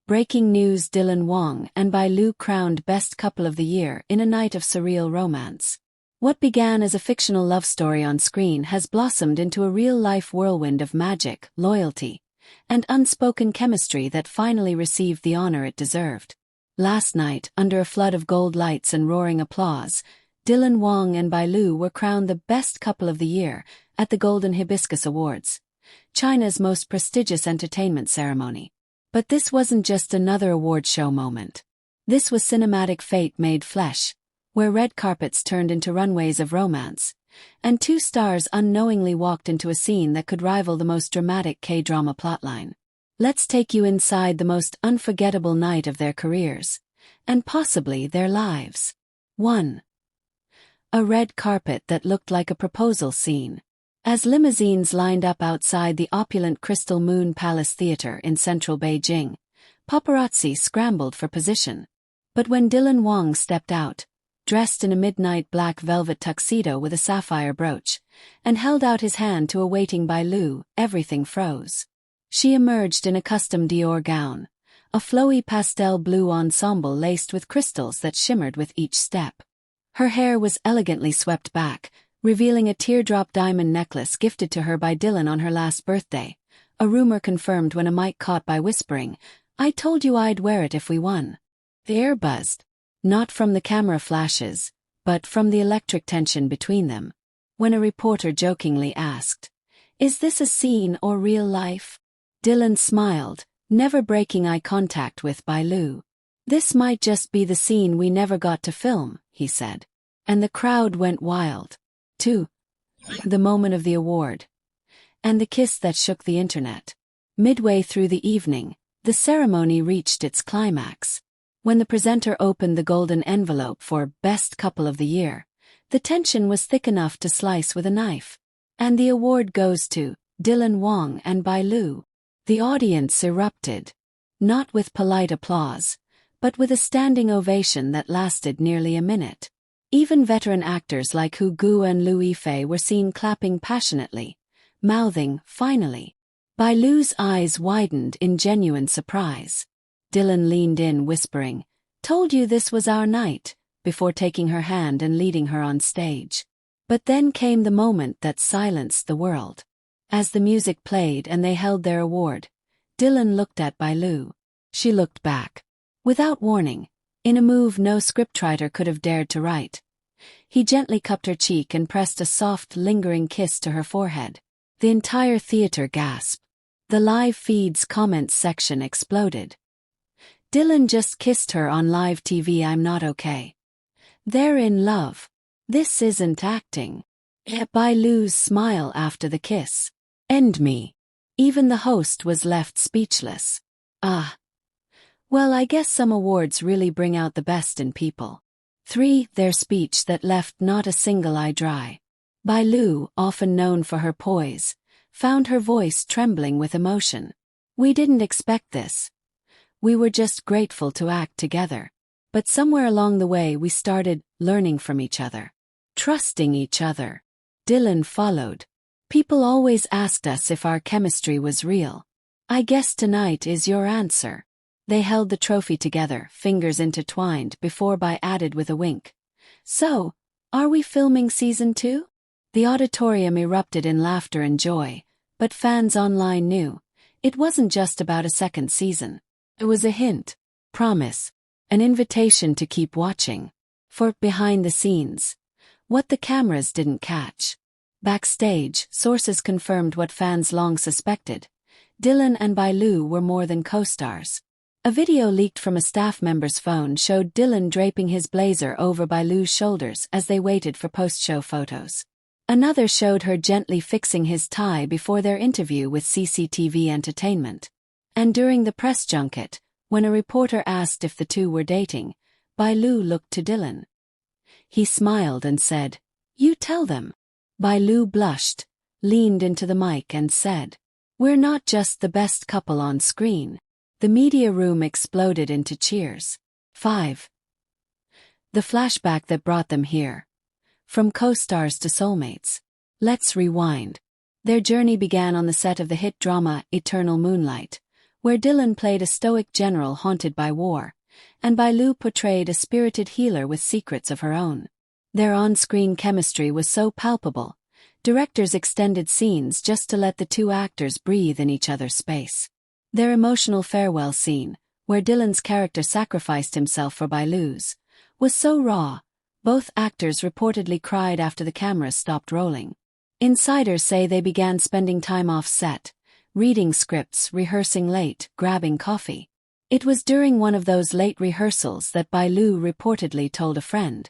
Breaking news: Wang and Bai crowned Best Couple of the Year in a night of surreal romance. What began as a fictional love story on screen has blossomed into a real-life whirlwind of magic, loyalty, and unspoken chemistry that finally received the honor it deserved. Last night, under a flood of gold lights and roaring applause, Wang and Bai were crowned the Best Couple of the Year at the Golden Hibiscus Awards, China's most prestigious entertainment ceremony. But this wasn't just another award show moment. This was cinematic fate made flesh, where red carpets turned into runways of romance, and two stars unknowingly walked into a scene that could rival the most dramatic K-drama plotline. Let's take you inside the most unforgettable night of their careers, and possibly their lives. 1. A red carpet that looked like a proposal scene. As limousines lined up outside the opulent Crystal Moon Palace Theater in central Beijing, paparazzi scrambled for position. But when Wang stepped out, dressed in a midnight black velvet tuxedo with a sapphire brooch, and held out his hand to a waiting Bai, everything froze. She emerged in a custom Dior gown, a flowy pastel blue ensemble laced with crystals that shimmered with each step. Her hair was elegantly swept back, revealing a teardrop diamond necklace gifted to her by Dylan on her last birthday, a rumor confirmed when a mic caught Bai whispering, "I told you I'd wear it if we won." The air buzzed, not from the camera flashes, but from the electric tension between them. When a reporter jokingly asked, "Is this a scene or real life?" Dylan smiled, never breaking eye contact with Bai. "This might just be the scene we never got to film," he said. And the crowd went wild. 2. The moment of the award. And the kiss that shook the internet. Midway through the evening, the ceremony reached its climax. When the presenter opened the golden envelope for Best Couple of the Year, the tension was thick enough to slice with a knife. And the award goes to Wang and Bai. The audience erupted. Not with polite applause, but with a standing ovation that lasted nearly a minute. Even veteran actors like Hu Gu and Liu Yifei were seen clapping passionately, mouthing, "Finally." Bailu's eyes widened in genuine surprise. Dylan leaned in, whispering, "Told you this was our night," before taking her hand and leading her on stage. But then came the moment that silenced the world. As the music played and they held their award, Dylan looked at Bailu. She looked back. Without warning, in a move no scriptwriter could have dared to write, he gently cupped her cheek and pressed a soft, lingering kiss to her forehead. The entire theater gasped. The live feed's comments section exploded. "Dylan just kissed her on live TV. I'm not okay. They're in love. This isn't acting." Bailu's smile after the kiss. "End me." Even the host was left speechless. Well, I guess some awards really bring out the best in people. 3. Their speech that left not a single eye dry. Bai, often known for her poise, found her voice trembling with emotion. "We didn't expect this. We were just grateful to act together. But somewhere along the way we started learning from each other, trusting each other." Dylan followed. "People always asked us if our chemistry was real. I guess tonight is your answer." They held the trophy together, fingers intertwined, before Bai added with a wink, "So, are we filming season 2? The auditorium erupted in laughter and joy, but fans online knew it wasn't just about a second season. It was a hint, promise, an invitation to keep watching. For, behind the scenes, what the cameras didn't catch. Backstage, sources confirmed what fans long suspected. Dylan and Bai were more than co-stars. A video leaked from a staff member's phone showed Dylan draping his blazer over Bailu's shoulders as they waited for post-show photos. Another showed her gently fixing his tie before their interview with CCTV Entertainment. And during the press junket, when a reporter asked if the two were dating, Bailu looked to Dylan. He smiled and said, "You tell them." Bailu blushed, leaned into the mic and said, "We're not just the best couple on screen." The media room exploded into cheers. 5. The flashback that brought them here. From co-stars to soulmates. Let's rewind. Their journey began on the set of the hit drama Eternal Moonlight, where Dylan played a stoic general haunted by war, and Bai Lu portrayed a spirited healer with secrets of her own. Their on-screen chemistry was so palpable, directors extended scenes just to let the two actors breathe in each other's space. Their emotional farewell scene, where Dylan's character sacrificed himself for Bai Lu's, was so raw, both actors reportedly cried after the cameras stopped rolling. Insiders say they began spending time off set, reading scripts, rehearsing late, grabbing coffee. It was during one of those late rehearsals that Bai Lu reportedly told a friend,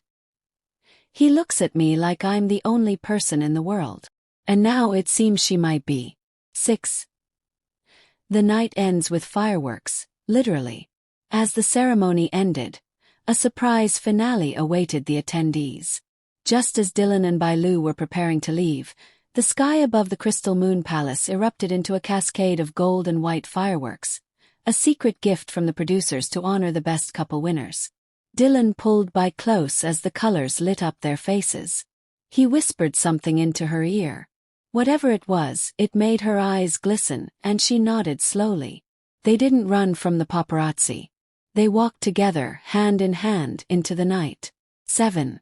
"He looks at me like I'm the only person in the world. And now it seems she might be." 6. The night ends with fireworks, literally. As the ceremony ended, a surprise finale awaited the attendees. Just as Dylan and Bai Lu were preparing to leave, the sky above the Crystal Moon Palace erupted into a cascade of gold and white fireworks, a secret gift from the producers to honor the best couple winners. Dylan pulled Bai close as the colors lit up their faces. He whispered something into her ear. Whatever it was, it made her eyes glisten, and she nodded slowly. They didn't run from the paparazzi. They walked together, hand in hand, into the night. 7.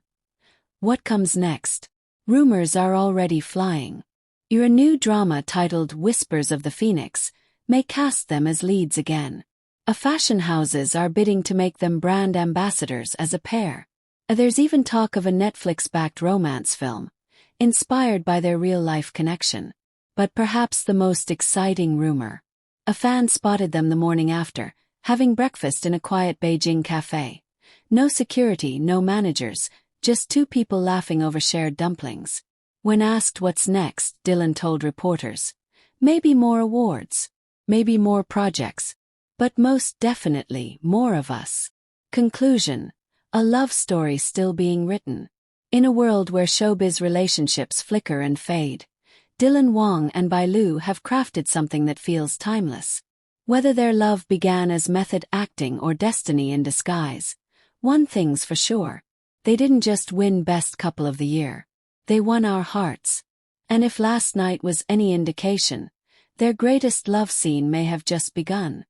What comes next? Rumors are already flying. A new drama titled Whispers of the Phoenix may cast them as leads again. Fashion houses are bidding to make them brand ambassadors as a pair. There's even talk of a Netflix-backed romance film, inspired by their real-life connection. But perhaps the most exciting rumor. A fan spotted them the morning after, having breakfast in a quiet Beijing cafe. No security, no managers, just two people laughing over shared dumplings. When asked what's next, Dylan told reporters, "Maybe more awards. Maybe more projects. But most definitely more of us." Conclusion: a love story still being written. In a world where showbiz relationships flicker and fade, Dylan Wang and Bai Lu have crafted something that feels timeless. Whether their love began as method acting or destiny in disguise, one thing's for sure: they didn't just win Best Couple of the Year. They won our hearts. And if last night was any indication, their greatest love scene may have just begun.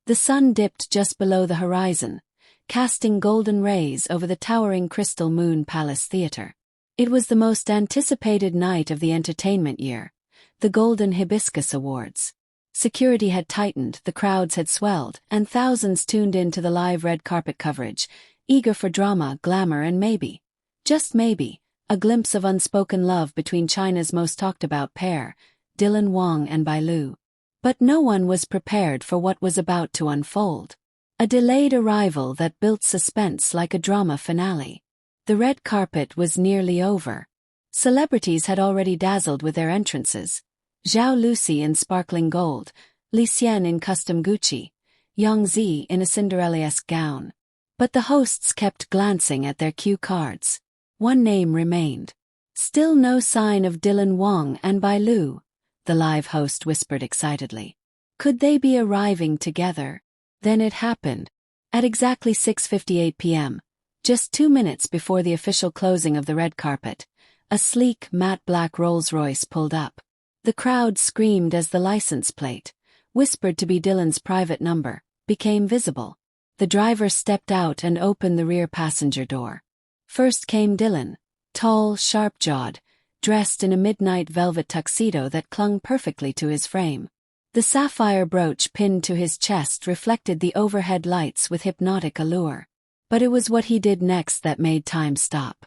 The sun dipped just below the horizon, casting golden rays over the towering Crystal Moon Palace Theater. It was the most anticipated night of the entertainment year, the Golden Hibiscus Awards. Security had tightened, the crowds had swelled, and thousands tuned in to the live red carpet coverage, eager for drama, glamour, and maybe, just maybe, a glimpse of unspoken love between China's most talked-about pair, Dylan Wang and Bai Lu. But no one was prepared for what was about to unfold. A delayed arrival that built suspense like a drama finale. The red carpet was nearly over. Celebrities had already dazzled with their entrances. Zhao Lucy in sparkling gold, Li Xian in custom Gucci, Yang Zi in a Cinderella-esque gown. But the hosts kept glancing at their cue cards. One name remained. "Still no sign of Dylan Wang and Bai Lu," the live host whispered excitedly. Could they be arriving together? Then it happened. At exactly 6:58 p.m., just 2 minutes before the official closing of the red carpet, a sleek, matte black Rolls-Royce pulled up. The crowd screamed as the license plate, whispered to be Dylan's private number, became visible. The driver stepped out and opened the rear passenger door. First came Dylan, tall, sharp-jawed, dressed in a midnight velvet tuxedo that clung perfectly to his frame. The sapphire brooch pinned to his chest reflected the overhead lights with hypnotic allure. But it was what he did next that made time stop.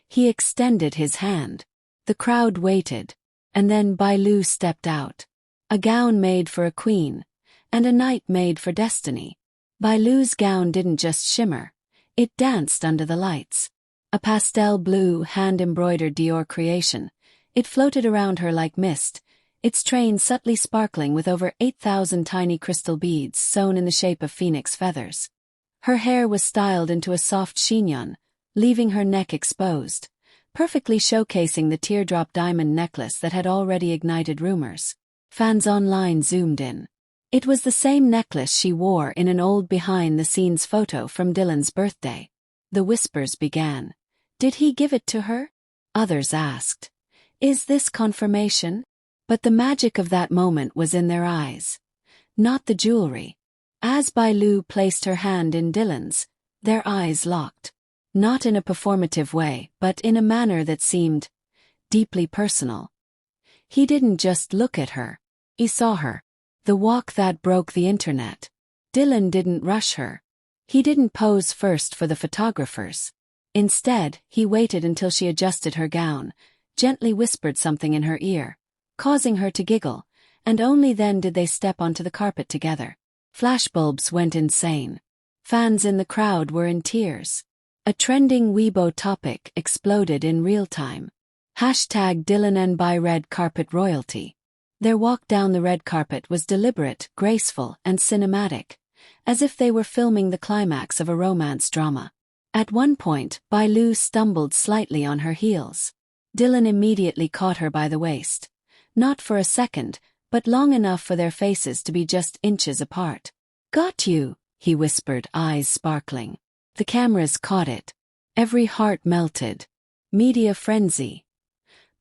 He extended his hand. The crowd waited, and then Bai Lu stepped out. A gown made for a queen, and a knight made for destiny. Bai Lu's gown didn't just shimmer, it danced under the lights. A pastel blue, hand-embroidered Dior creation, it floated around her like mist, its train subtly sparkling with over 8,000 tiny crystal beads sewn in the shape of phoenix feathers. Her hair was styled into a soft chignon, leaving her neck exposed, perfectly showcasing the teardrop diamond necklace that had already ignited rumors. Fans online zoomed in. It was the same necklace she wore in an old behind-the-scenes photo from Dylan's birthday. The whispers began. Did he give it to her? Others asked. Is this confirmation? But the magic of that moment was in their eyes. not the jewelry. As Bai Lu placed her hand in Dylan's, their eyes locked. Not in a performative way, but in a manner that seemed deeply personal. He didn't just look at her. He saw her. The walk that broke the internet. Dylan didn't rush her. He didn't pose first for the photographers. Instead, he waited until she adjusted her gown, gently whispered something in her ear, causing her to giggle, and only then did they step onto the carpet together. Flashbulbs went insane. Fans in the crowd were in tears. A trending Weibo topic exploded in real time. Hashtag Dylan and Bai red carpet royalty. Their walk down the red carpet was deliberate, graceful, and cinematic, as if they were filming the climax of a romance drama. At one point, Bai Lu stumbled slightly on her heels. Dylan immediately caught her by the waist. Not for a second, but long enough for their faces to be just inches apart. "Got you," he whispered, eyes sparkling. The cameras caught it. Every heart melted. Media frenzy.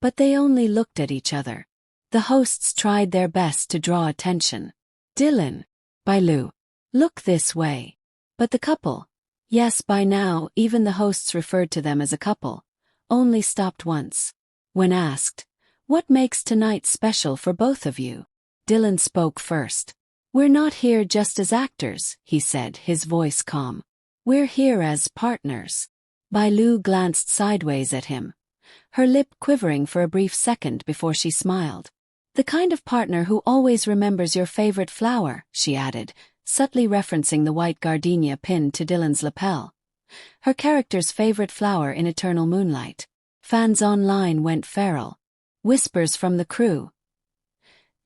But they only looked at each other. The hosts tried their best to draw attention. "Dylan, Bai Lu, look this way." But the couple, yes, by now even the hosts referred to them as a couple, only stopped once. When asked, "What makes tonight special for both of you?" Dylan spoke first. "We're not here just as actors," he said, his voice calm. "We're here as partners." Bai Lu glanced sideways at him, her lip quivering for a brief second before she smiled. "The kind of partner who always remembers your favorite flower," she added, subtly referencing the white gardenia pinned to Dylan's lapel. Her character's favorite flower in eternal moonlight. Fans online went feral. Whispers from the crew.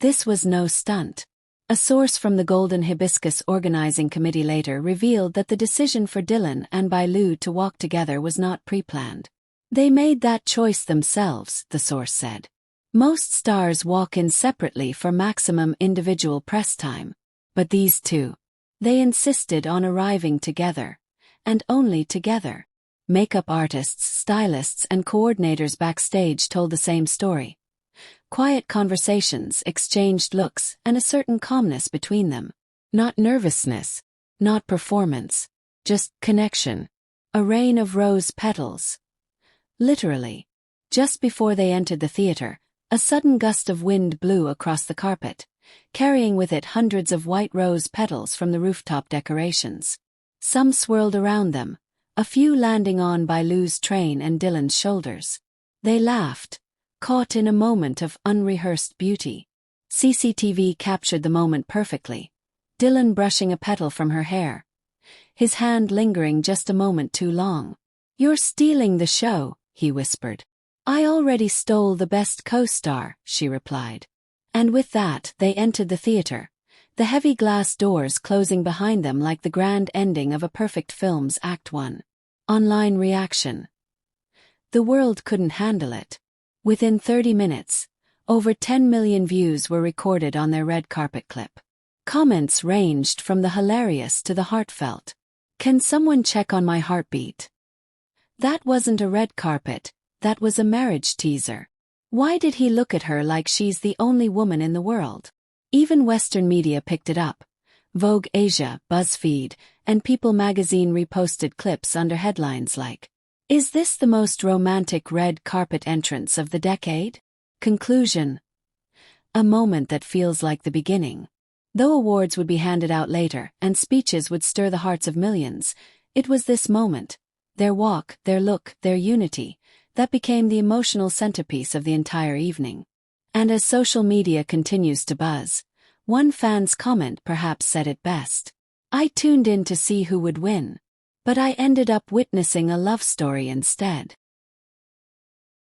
This was no stunt. A source from the Golden Hibiscus organizing committee later revealed that the decision for Dylan and Bai Lu to walk together was not pre-planned. They made that choice themselves, the source said. Most stars walk in separately for maximum individual press time. But these two, they insisted on arriving together. And only together. Makeup artists, stylists, and coordinators backstage told the same story. Quiet conversations, exchanged looks, and a certain calmness between them. Not nervousness, not performance, just connection. A rain of rose petals. Literally. Just before they entered the theater, a sudden gust of wind blew across the carpet, carrying with it hundreds of white rose petals from the rooftop decorations. Some swirled around them, a few landing on Bai Lu's train and Dylan's shoulders. They laughed, caught in a moment of unrehearsed beauty. CCTV captured the moment perfectly. Dylan brushing a petal from her hair. His hand lingering just a moment too long. "You're stealing the show," he whispered. "I already stole the best co-star," she replied. And with that, they entered the theater, the heavy glass doors closing behind them like the grand ending of a perfect film's Act 1. Online reaction. The world couldn't handle it. Within 30 minutes, over 10 million views were recorded on their red carpet clip. Comments ranged from the hilarious to the heartfelt. "Can someone check on my heartbeat? That wasn't a red carpet, that was a marriage teaser. Why did he look at her like she's the only woman in the world?" Even Western media picked it up. Vogue Asia, BuzzFeed, and People magazine reposted clips under headlines like, "Is this the most romantic red carpet entrance of the decade?" Conclusion. A moment that feels like the beginning. Though awards would be handed out later and speeches would stir the hearts of millions, it was this moment, their walk, their look, their unity, that became the emotional centerpiece of the entire evening. And as social media continues to buzz, one fan's comment perhaps said it best. "I tuned in to see who would win. But I ended up witnessing a love story instead."